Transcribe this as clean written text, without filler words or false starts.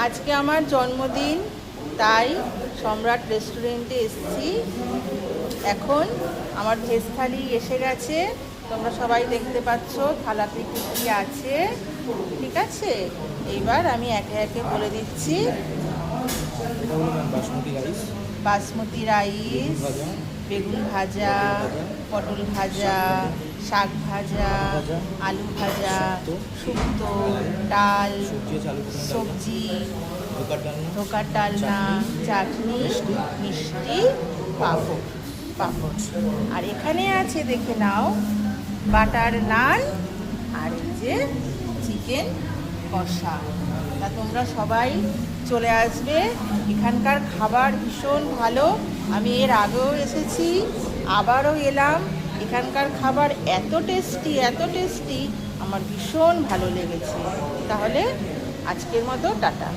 আজকে আমার জন্মদিন, তাই সম্রাট রেস্টুরেন্টে এসেছি। এখন আমার ভেজ থালি এসে গেছে, তোমরা সবাই দেখতে পাচ্ছ থালাতে কী কী আছে। ঠিক আছে, এইবার আমি একে একে বলে দিচ্ছি। বাসমতি রাইস, বেগুন ভাজা, পটল ভাজা, শাক ভাজা, আলু ভাজা, শুক্তো, ডাল, সবজি, ধোকার ডালনা, চাটনি, মিষ্টি, পাঁপড়। আর এখানে আছে, দেখে নাও, বাটার নান আর এই যে চিকেন কষা। তা তোমরা সবাই চলে আসবে, এখানকার খাবার ভীষণ ভালো। আমি এর আগেও এসেছি, আবারও এলাম। এখানকার খাবার এত টেস্টি, আমার ভীষণ ভালো লেগেছে। তাহলে আজকের মতো টাটা।